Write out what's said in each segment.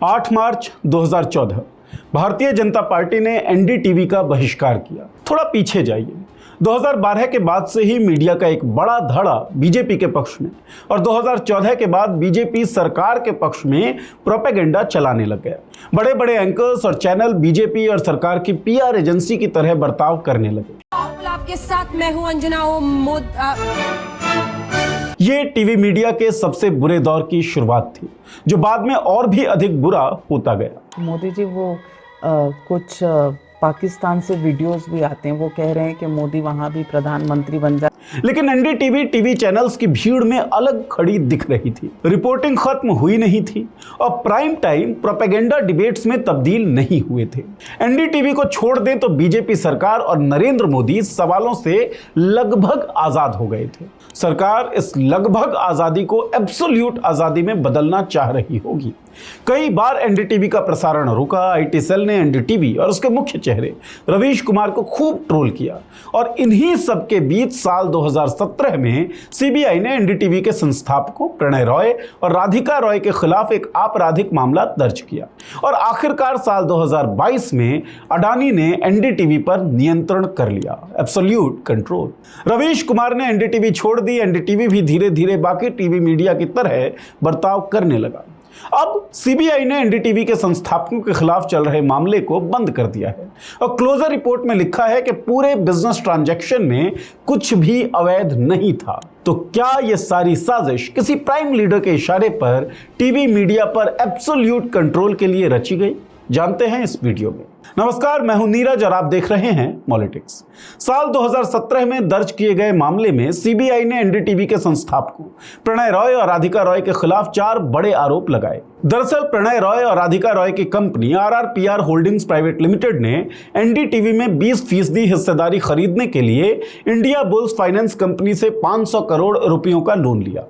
8 मार्च 2014 Bharatiya Janata party ने NDTV का बहिष्कार किया। थोड़ा पीछे जाइए, 2012 के बाद से ही मीडिया का एक बड़ा धड़ा बीजेपी के पक्ष में और 2014 के बाद बीजेपी सरकार के पक्ष में प्रोपेगेंडा चलाने लग गया। बड़े बड़े एंकर्स और चैनल बीजेपी और सरकार की पीआर एजेंसी की तरह बर्ताव करने लगे। आपके साथ मैं हूं अंजना। ये टीवी मीडिया के सबसे बुरे दौर की शुरुआत थी, जो बाद में और भी अधिक बुरा होता गया। मोदी जी वो कुछ पाकिस्तान से वीडियोस भी आते हैं, वो कह रहे हैं कि मोदी वहां भी प्रधानमंत्री बन जाए। लेकिन एनडीटीवी टीवी चैनल्स की भीड़ में अलग खड़ी दिख रही थी। रिपोर्टिंग खत्म हुई नहीं थी और प्राइम टाइम प्रोपेगेंडा डिबेट्स में तब्दील नहीं हुए थे। एनडीटीवी को छोड़ दें तो बीजेपी सरकार और नरेंद्र मोदी सवालों से लगभग आजाद हो गए थे। सरकार इस लगभग आजादी को एब्सोल्यूट आजादी में बदलना चाह रही होगी। कई बार एनडीटीवी का प्रसारण रुका। आईटी सेल ने एनडीटीवी और उसके मुख्य चेहरे रवीश कुमार को खूब ट्रोल किया और इन्हीं सब के बीच साल 2017 में सीबीआई ने एनडीटीवी के संस्थापकों प्रणय रॉय और राधिका रॉय के खिलाफ एक आपराधिक मामला दर्ज किया और आखिरकार साल 2022 में अडानी ने एनडीटीवी पर नियंत्रण कर लिया, एब्सोल्यूट कंट्रोल। रवीश कुमार ने एनडीटीवी छोड़ दी। एनडीटीवी भी धीरे धीरे बाकी टीवी मीडिया की तरह बर्ताव करने लगा। अब सीबीआई ने एनडीटीवी के संस्थापकों के खिलाफ चल रहे मामले को बंद कर दिया है और क्लोजर रिपोर्ट में लिखा है कि पूरे बिजनेस ट्रांजैक्शन में कुछ भी अवैध नहीं था। तो क्या यह सारी साजिश किसी प्राइम लीडर के इशारे पर टीवी मीडिया पर एब्सोल्यूट कंट्रोल के लिए रची गई? जानते हैं इस वीडियो में। नमस्कार, मैं हूं नीरज और आप देख रहे हैं पॉलिटिक्स। साल 2017 में दर्ज किए गए मामले में सीबीआई ने एनडीटीवी के संस्थापकों प्रणय रॉय और राधिका रॉय के खिलाफ 4 बड़े आरोप लगाए। दरअसल प्रणय रॉय और राधिका रॉय की company RRPR holdings private limited ने एनडीटीवी में 20% हिस्सेदारी खरीदने के लिए इंडिया बुल्स फाइनेंस कंपनी से 500 करोड़ रुपयों का लोन लिया,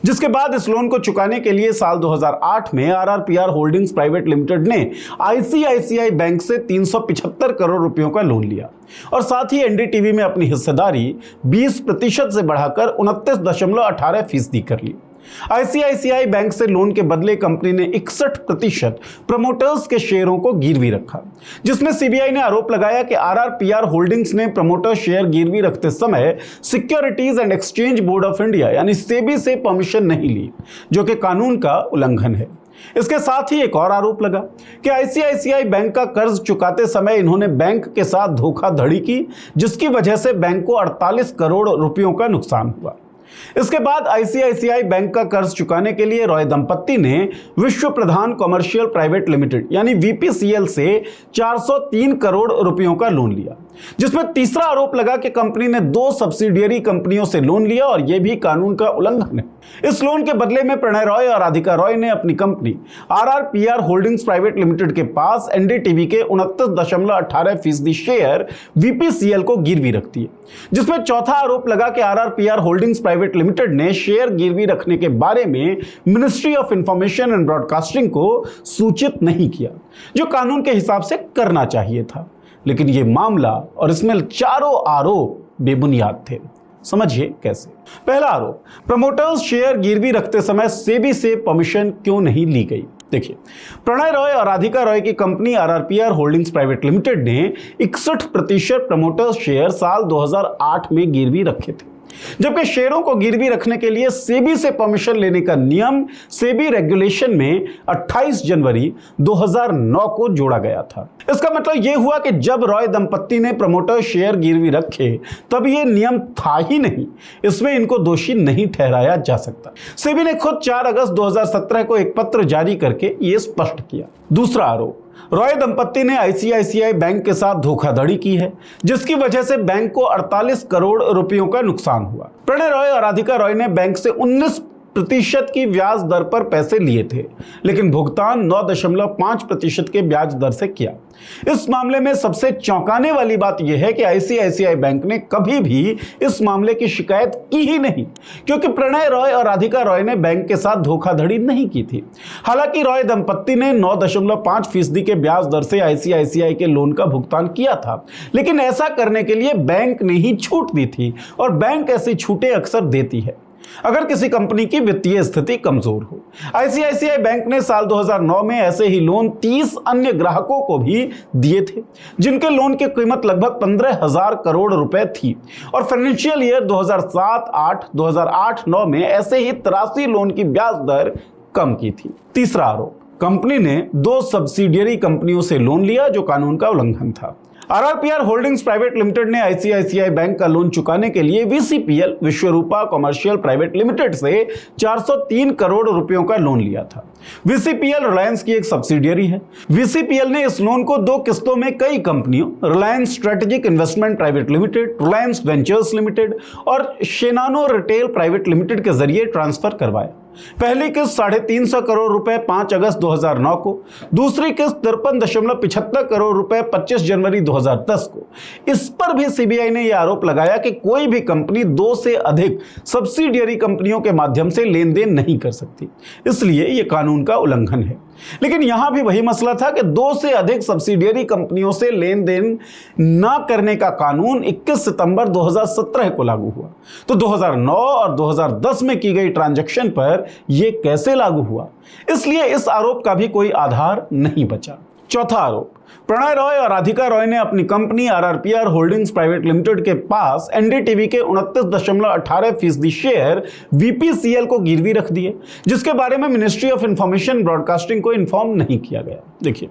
जिसके बाद इस लोन को चुकाने के लिए साल 2008 में RRPR होल्डिंग्स प्राइवेट लिमिटेड ने आईसीआईसीआई बैंक से 375 करोड़ रुपयों का लोन लिया और साथ ही एनडीटीवी में अपनी हिस्सेदारी 20% से बढ़ाकर 29.18% कर ली। आईसीआईसीआई बैंक से लोन के बदले कंपनी ने 61% प्रमोटर्स के शेयरों को गिरवी रखा, जिसमें सीबीआई ने आरोप लगाया कि RRPR होल्डिंग्स ने प्रमोटर शेयर गिरवी रखते समय securities and exchange board of India यानी सेबी से परमिशन नहीं ली, जो कि कानून का उल्लंघन है। इसके साथ ही एक और आरोप लगा कि आईसीआईसीआई बैंक का कर्ज चुकाते समय इन्होंने बैंक के साथ धोखाधड़ी की, जिसकी वजह से बैंक को 48 करोड़ रुपयों का नुकसान हुआ। इसके बाद आईसीआईसीआई बैंक का कर्ज चुकाने के लिए रॉय दंपत्ति ने विश्व प्रधान कॉमर्शियल प्राइवेट लिमिटेड यानी वीपीसीएल से 403 करोड़ रुपयों का लोन लिया, जिसमें तीसरा आरोप लगा कि कंपनी ने 2 सब्सिडियरी कंपनियों से लोन लिया और यह भी कानून का उल्लंघन है। इस लोन के बदले में प्रणय रॉय और राधिका रॉय ने अपनी company RRPR holdings private limited के पास एनडीटीवी के 29.18% शेयर वीपीसीएल को गिरवी रख दिए, जिसमें चौथा आरोप लगा कि RRPR होल्डिंग्स प्राइवेट लिमिटेड ने शेयर गिरवी रखने के बारे में ministry of information and broadcasting को सूचित नहीं किया, जो कानून के हिसाब से करना चाहिए था। लेकिन यह मामला और इसमें चारों आरोप बेबुनियाद थे। समझिए कैसे। पहला आरोप, प्रमोटर्स शेयर गिरवी रखते समय सेबी से परमिशन क्यों नहीं ली गई? देखिए, प्रणय रॉय और राधिका रॉय की company RRPR holdings private limited ने 61% प्रमोटर्स शेयर साल 2008 में गिरवी रखे थे, जबकि शेयरों को गिरवी रखने के लिए सेबी से परमिशन लेने का नियम सेबी रेगुलेशन में 28 जनवरी 2009 को जोड़ा गया था। इसका मतलब यह हुआ कि जब रॉय दंपत्ति ने प्रमोटर शेयर गिरवी रखे तब यह नियम था ही नहीं, इसमें इनको दोषी नहीं ठहराया जा सकता। सेबी ने खुद 4 अगस्त 2017 को एक पत्र जारी करके यह स्पष्ट किया। दूसरा आरोप, रॉय दंपत्ति ने आईसीआईसीआई बैंक के साथ धोखाधड़ी की है, जिसकी वजह से बैंक को 48 करोड़ रुपयों का नुकसान हुआ। प्रणय रॉय और राधिका रॉय ने बैंक से 19% की ब्याज दर पर पैसे लिए थे, लेकिन भुगतान 9.5% के ब्याज दर से किया। इस मामले में सबसे चौंकाने वाली बात यह है कि आईसीआईसीआई बैंक ने कभी भी इस मामले की शिकायत की ही नहीं, क्योंकि प्रणय रॉय और राधिका रॉय ने बैंक के साथ धोखाधड़ी नहीं की थी। हालांकि रॉय दंपत्ति ने 9.5% के ब्याज दर से आईसीआईसीआई के लोन का भुगतान किया था, लेकिन ऐसा करने के लिए बैंक ने ही छूट दी थी और बैंक ऐसी छूटें अक्सर देती है। अगर किसी कंपनी की वित्तीय स्थिति कमजोर हो। आईसीआईसीआई बैंक ने साल 2009 में ऐसे ही लोन 30 अन्य ग्राहकों को भी दिए थे, जिनके लोन की कीमत लगभग 15,000 करोड़ रुपए थी। और फाइनेंशियल ईयर 2007-8 में ऐसे ही 83 लोन की ब्याज दर कम की थी। तीसरा आरोप, कंपनी ने 2 सब्सिडियरी कंपनियों से लोन लिया जो कानून का उल्लंघन था। आरआरपीआर होल्डिंग्स प्राइवेट लिमिटेड ने आईसीआईसीआई बैंक का लोन चुकाने के लिए VCPL Vishwarupa commercial private limited से 403 करोड़ रुपयों का लोन लिया था। वीसीपीएल रिलायंस की एक सब्सिडियरी है। वीसीपीएल ने इस लोन को 2 किस्तों में कई कंपनियों Reliance strategic investment private limited, Reliance ventures limited और शेनानो रिटेल प्राइवेट लिमिटेड के जरिए ट्रांसफर करवाया। पहली किस्त 350 करोड़ रुपए 5 अगस्त 2009 को, दूसरी किस्त 53.75 करोड़ रुपए 25 जनवरी 2010 को। इस पर भी सीबीआई ने यह आरोप लगाया कि कोई भी कंपनी 2 से अधिक सब्सिडियरी कंपनियों के माध्यम से लेन देन नहीं कर सकती, इसलिए यह कानून का उल्लंघन है। लेकिन यहां भी वही मसला था कि 2 से अधिक सब्सिडियरी कंपनियों से लेन देन न करने का कानून 21 सितंबर 2017 को लागू हुआ। तो 2009 और 2010 में की गई ट्रांजैक्शन पर यह कैसे लागू हुआ? इसलिए इस आरोप का भी कोई आधार नहीं बचा। चौथा आरोप, प्रणय रॉय और राधिका रॉय ने अपनी company RRPR holdings private limited के पास एनडीटीवी के 29.18% शेयर वीपीसीएल को गिरवी रख दिए, जिसके बारे में मिनिस्ट्री ऑफ इंफॉर्मेशन ब्रॉडकास्टिंग को इन्फॉर्म नहीं किया गया। देखिए,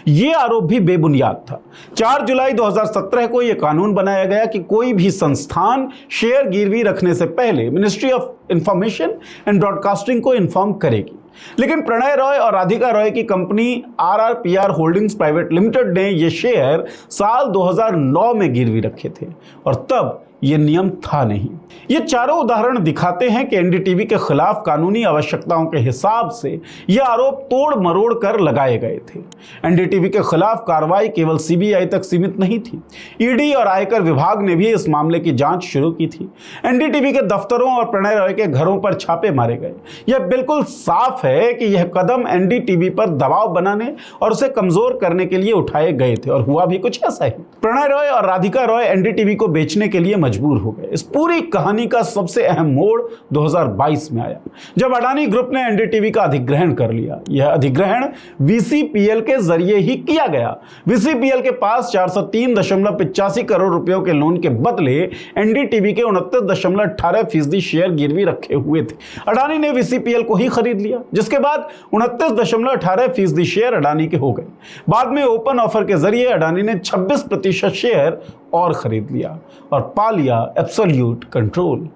यह आरोप भी बेबुनियाद था। 4 जुलाई 2017 को यह कानून बनाया गया कि कोई भी संस्थान शेयर गिरवी रखने से पहले ministry of information and broadcasting को इन्फॉर्म करेगी। लेकिन प्रणय रॉय और राधिका रॉय की company RRPR holdings private limited ने यह शेयर साल 2009 में गिरवी रखे थे और तब यह नियम था नहीं। ये चारों उदाहरण दिखाते हैं कि एनडीटीवी के खिलाफ कानूनी आवश्यकताओं के हिसाब से ये आरोप तोड़ मरोड़ कर लगाए गए थे। एनडीटीवी के खिलाफ कार्रवाई केवल सीबीआई तक सीमित नहीं थी। ईडी और आयकर विभाग ने भी इस मामले की जांच शुरू की थी। एनडीटीवी के दफ्तरों और प्रणय रॉय के घरों पर छापे मारे गए। यह बिल्कुल साफ है कि यह कदम एनडीटीवी पर दबाव बनाने और उसे कमजोर करने के लिए उठाए गए थे और हुआ भी कुछ ऐसा ही। प्रणय रॉय और राधिका रॉय एनडीटीवी को बेचने के लिए मजबूर हो गए। इस पूरी कहानी का सबसे अहम मोड़ 2022 में आया, जब अडानी ग्रुप ने एनडीटीवी का अधिग्रहण कर लिया। यह अधिग्रहण वीसीपीएल के जरिए ही किया गया। वीसीपीएल के पास 403.85 करोड़ रुपयों के लोन के बदले एनडीटीवी के 29.18% शेयर गिरवी रखे हुए थे। अडानी ने वीसीपीएल को ही खरीद लिया, जिसके बाद 29.18% शेयर अडानी के हो गए। बाद में ओपन ऑफर के जरिए अडानी ने 26% शेयर और खरीद लिया और पा लिया एब्सोल्यूट कंट्रोल।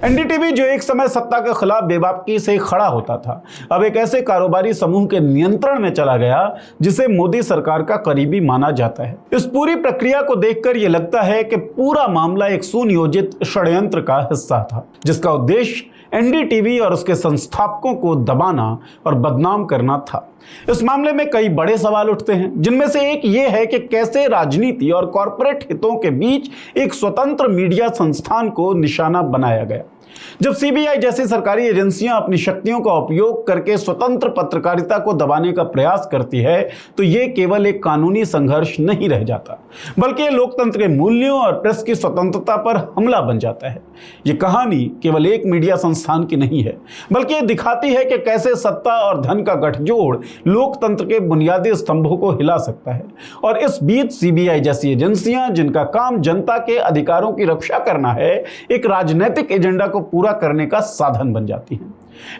एनडीटीवी, जो एक समय सत्ता के खिलाफ बेबाकी से खड़ा होता था, अब एक ऐसे कारोबारी समूह के नियंत्रण में चला गया जिसे मोदी सरकार का करीबी माना जाता है। इस पूरी प्रक्रिया को देखकर यह लगता है कि पूरा मामला एक सुनियोजित षड्यंत्र का हिस्सा था, जिसका उद्देश्य एनडीटीवी और उसके संस्थापकों को दबाना और बदनाम करना था। इस मामले में कई बड़े सवाल उठते हैं, जिनमें से एक ये है कि कैसे राजनीति और कॉरपोरेट हितों के बीच एक स्वतंत्र मीडिया संस्थान को निशाना बनाया गया। जब सीबीआई जैसी सरकारी एजेंसियां अपनी शक्तियों का उपयोग करके स्वतंत्र पत्रकारिता को दबाने का प्रयास करती है, तो यह केवल एक कानूनी संघर्ष नहीं रह जाता, बल्कि यह लोकतंत्र के मूल्यों और प्रेस की स्वतंत्रता पर हमला बन जाता है। यह कहानी केवल एक मीडिया संस्थान की नहीं है, बल्कि यह दिखाती है कि कैसे सत्ता और धन का गठजोड़ लोकतंत्र के बुनियादी स्तंभों को हिला सकता है। और इस बीच सीबीआई जैसी एजेंसियां, जिनका काम जनता के अधिकारों की रक्षा करना है, एक राजनीतिक एजेंडा को पूरा करने का साधन बन जाती हैं।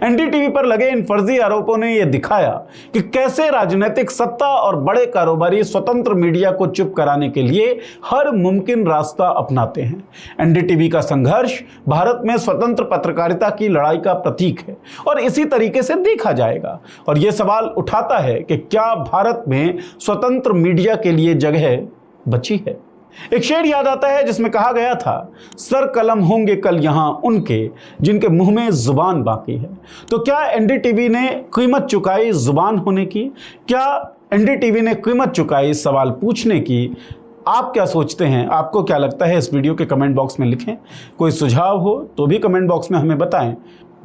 एनडीटीवी पर लगे इन फर्जी आरोपों ने यह दिखाया कि कैसे राजनीतिक सत्ता और बड़े कारोबारी स्वतंत्र मीडिया को चुप कराने के लिए हर मुमकिन रास्ता अपनाते हैं। एनडीटीवी का संघर्ष भारत में स्वतंत्र पत्रकारिता की लड़ाई का प्रतीक है और इसी तरीके से देखा जाएगा। और यह सवाल उठाता है कि क्या भारत में स्वतंत्र मीडिया के लिए जगह बची है? एक शेर याद आता है जिसमें कहा गया था, सर कलम होंगे कल यहां उनके जिनके मुंह में जुबान बाकी है। तो क्या एनडीटीवी ने कीमत चुकाई जुबान होने की? क्या एनडीटीवी ने कीमत चुकाई सवाल पूछने की? आप क्या सोचते हैं? आपको क्या लगता है? इस वीडियो के कमेंट बॉक्स में लिखें। कोई सुझाव हो तो भी कमेंट बॉक्स में हमें बताएं।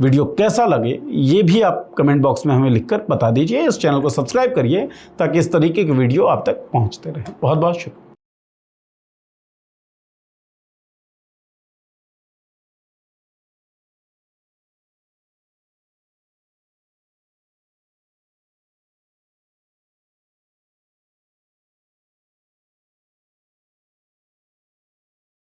वीडियो कैसा लगे ये भी आप कमेंट बॉक्स में हमें लिखकर बता दीजिए। इस चैनल को सब्सक्राइब करिए ताकि इस तरीके के वीडियो आप तक पहुंचते रहें। बहुत बहुत शुक्रिया।